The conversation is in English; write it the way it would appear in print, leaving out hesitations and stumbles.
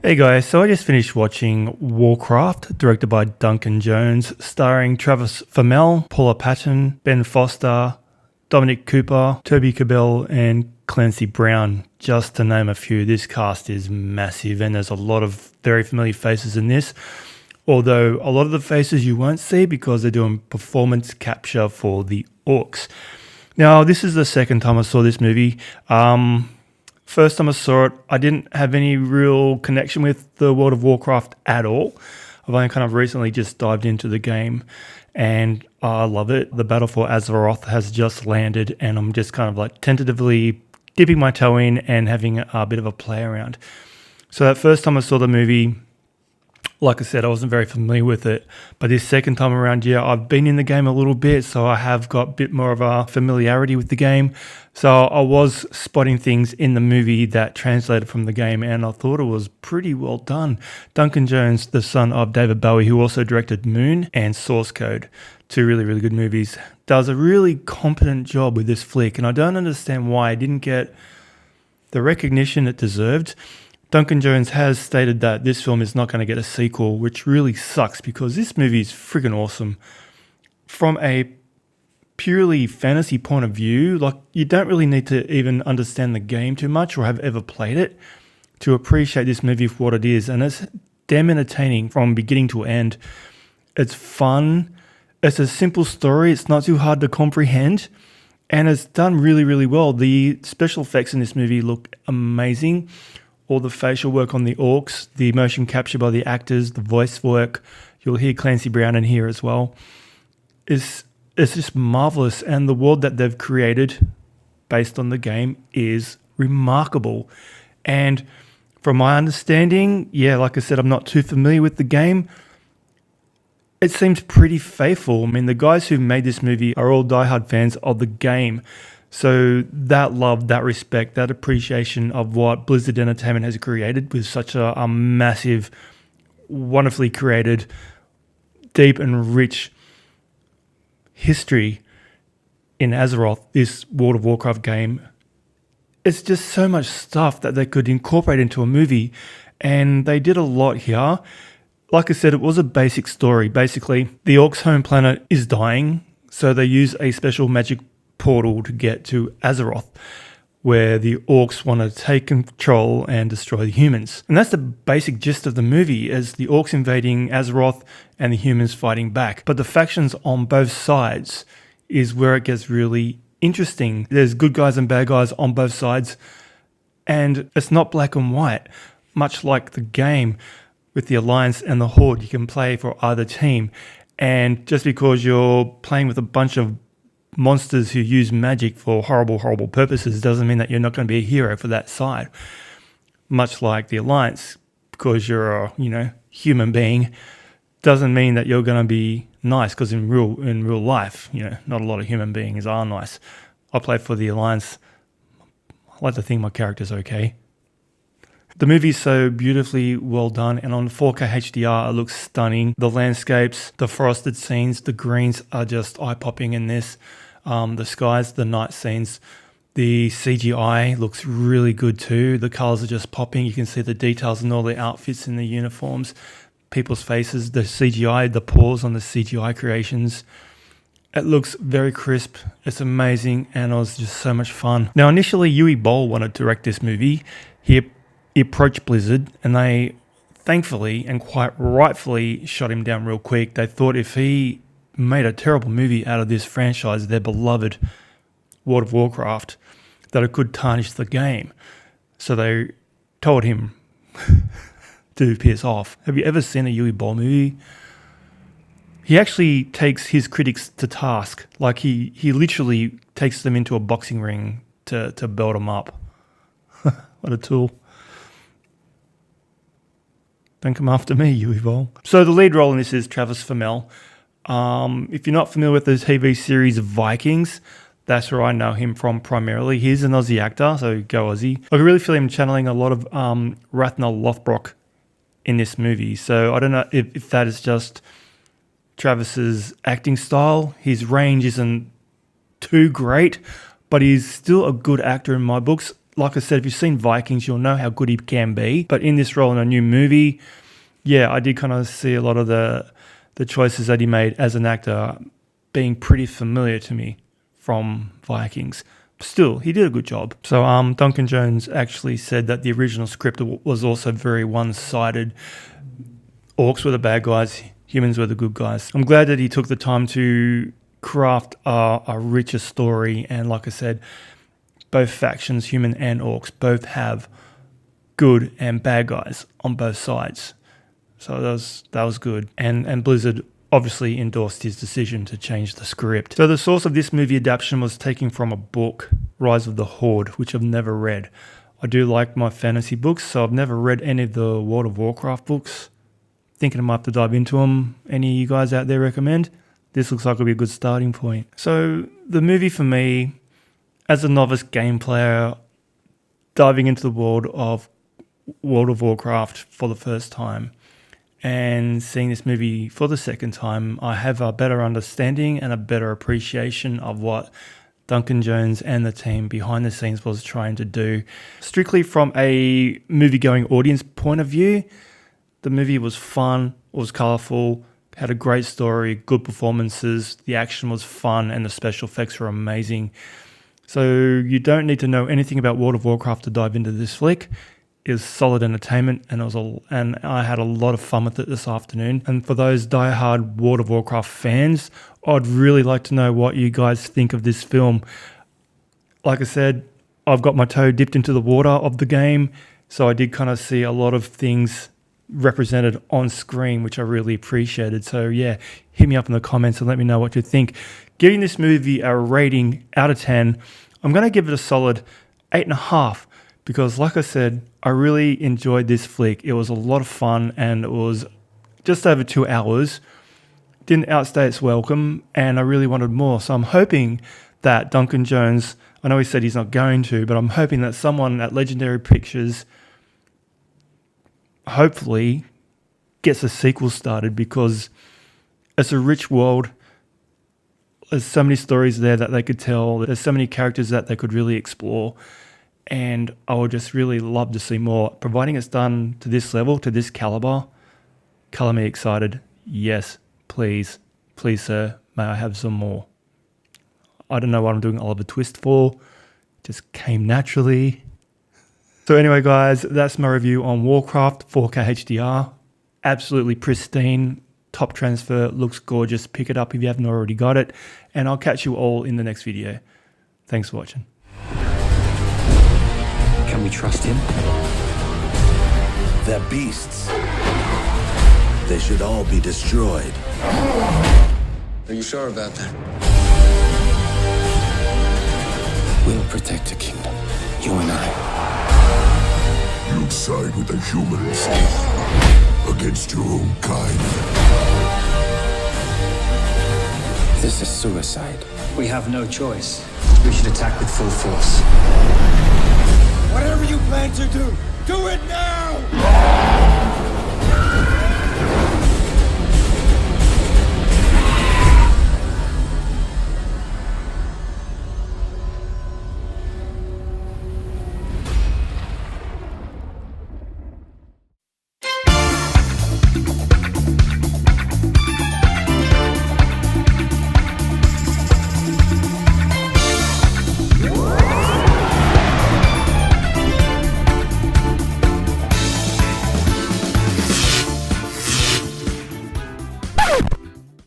Hey guys, so I just finished watching Warcraft, directed by Duncan Jones, starring Travis Fimmel, Paula Patton, Ben Foster, Dominic Cooper, Toby Cabell, and Clancy Brown, just to name a few. This cast is massive, and there's a lot of very familiar faces in this, although a lot of the faces you won't see because they're doing performance capture for the orcs. Now, this is the second time I saw this movie. First time I saw it, I didn't have any real connection with the World of Warcraft at all. I've only kind of recently just dived into the game, and I love it. The battle for Azeroth has just landed, and I'm just kind of like tentatively dipping my toe in and having a bit of a play around. So that first time I saw the movie, like I said, I wasn't very familiar with it. But this second time around, yeah, I've been in the game a little bit, so I have got a bit more of a familiarity with the game. So I was spotting things in the movie that translated from the game, and I thought it was pretty well done. Duncan Jones, the son of David Bowie, who also directed Moon and Source Code, two really, really good movies, does a really competent job with this flick, and I don't understand why it didn't get the recognition it deserved. Duncan Jones has stated that this film is not going to get a sequel, which really sucks because this movie is friggin' awesome. From a purely fantasy point of view, like, you don't really need to even understand the game too much or have ever played it to appreciate this movie for what it is. And it's damn entertaining from beginning to end. It's fun. It's a simple story. It's not too hard to comprehend. And it's done really, really well. The special effects in this movie look amazing. All the facial work on the orcs, the motion capture by the actors, the voice work, you'll hear Clancy Brown in here as well, it's just marvelous. And the world that they've created based on the game is remarkable. And from my understanding, yeah, like I said, I'm not too familiar with the game. It seems pretty faithful. I mean, the guys who made this movie are all diehard fans of the game. So that love, that respect, that appreciation of what Blizzard Entertainment has created with such a massive, wonderfully created, deep and rich history in Azeroth, this World of Warcraft game. It's just so much stuff that they could incorporate into a movie, and they did a lot here. Like I said, it was a basic story. Basically, the Orcs' home planet is dying, so they use a special magic portal to get to Azeroth, where the orcs want to take control and destroy the humans. And that's the basic gist of the movie, is the orcs invading Azeroth and the humans fighting back. But the factions on both sides is where it gets really interesting. There's good guys and bad guys on both sides, and it's not black and white. Much like the game with the Alliance and the Horde, you can play for either team. And just because you're playing with a bunch of monsters who use magic for horrible, horrible purposes doesn't mean that you're not going to be a hero for that side. Much like the Alliance, because you're a human being, doesn't mean that you're going to be nice. Because in real life, not a lot of human beings are nice. I play for the Alliance. I like to think my character's okay. The movie's so beautifully well done, and on 4K HDR, it looks stunning. The landscapes, the forested scenes, the greens are just eye-popping in this. The skies, the night scenes, the CGI looks really good too. The colors are just popping. You can see the details in all the outfits and the uniforms, people's faces, the CGI, the pause on the CGI creations. It looks very crisp. It's amazing, and it was just so much fun. Now, initially, Yui Boll wanted to direct this movie. He approached Blizzard, and they thankfully and quite rightfully shot him down real quick. They thought if he made a terrible movie out of this franchise, their beloved World of Warcraft, that it could tarnish the game. So they told him to piss off. Have you ever seen a Yui Boll movie? He actually takes his critics to task. Like he literally takes them into a boxing ring to belt them up. What a tool. Don't come after me, Yui Boll. So the lead role in this is Travis Fimmel. If you're not familiar with the TV series Vikings, that's where I know him from primarily. He's an Aussie actor, so go Aussie. I really feel him channeling a lot of Ragnar Lothbrok in this movie. So I don't know if that is just Travis's acting style. His range isn't too great, but he's still a good actor in my books. like I said, if you've seen Vikings, you'll know how good he can be. But in this role in a new movie, yeah, I did kind of see a lot of the choices that he made as an actor being pretty familiar to me from Vikings. Still, he did a good job. So Duncan Jones actually said that the original script was also very one-sided. Orcs were the bad guys, humans were the good guys. I'm glad that he took the time to craft a richer story. And like I said, both factions, human and orcs, both have good and bad guys on both sides. So that was good. And Blizzard obviously endorsed his decision to change the script. So the source of this movie adaptation was taken from a book, Rise of the Horde, which I've never read. I do like my fantasy books, so I've never read any of the World of Warcraft books. Thinking I might have to dive into them. Any of you guys out there recommend? This looks like it'll be a good starting point. So the movie for me, as a novice game player, diving into the world of Warcraft for the first time, and seeing this movie for the second time, I have a better understanding and a better appreciation of what Duncan Jones and the team behind the scenes was trying to do. Strictly from a movie-going audience point of view, the movie was fun, it was colourful, had a great story, good performances, the action was fun, and the special effects were amazing. So you don't need to know anything about World of Warcraft to dive into this flick. It was solid entertainment, and I had a lot of fun with it this afternoon. And for those diehard World of Warcraft fans, I'd really like to know what you guys think of this film. Like I said, I've got my toe dipped into the water of the game, so I did kind of see a lot of things represented on screen, which I really appreciated. So yeah, hit me up in the comments and let me know what you think. Giving this movie a rating out of 10, I'm going to give it a solid 8.5. Because like I said, I really enjoyed this flick. It was a lot of fun, and it was just over 2 hours. Didn't outstay its welcome, and I really wanted more. So I'm hoping that Duncan Jones, I know he said he's not going to, but I'm hoping that someone at Legendary Pictures hopefully gets a sequel started, because it's a rich world. There's so many stories there that they could tell. There's so many characters that they could really explore. And I would just really love to see more. Providing it's done to this level, to this caliber, color me excited. Yes, please. Please, sir, may I have some more? I don't know what I'm doing Oliver Twist for. It just came naturally. So anyway, guys, that's my review on Warcraft 4K HDR. Absolutely pristine. Top transfer. Looks gorgeous. Pick it up if you haven't already got it. And I'll catch you all in the next video. Thanks for watching. Can we trust him? They're beasts. They should all be destroyed. Are you sure about that? We'll protect the kingdom, you and I. You'd side with the humans against your own kind. This is suicide. We have no choice. We should attack with full force. Whatever you plan to do, do it now!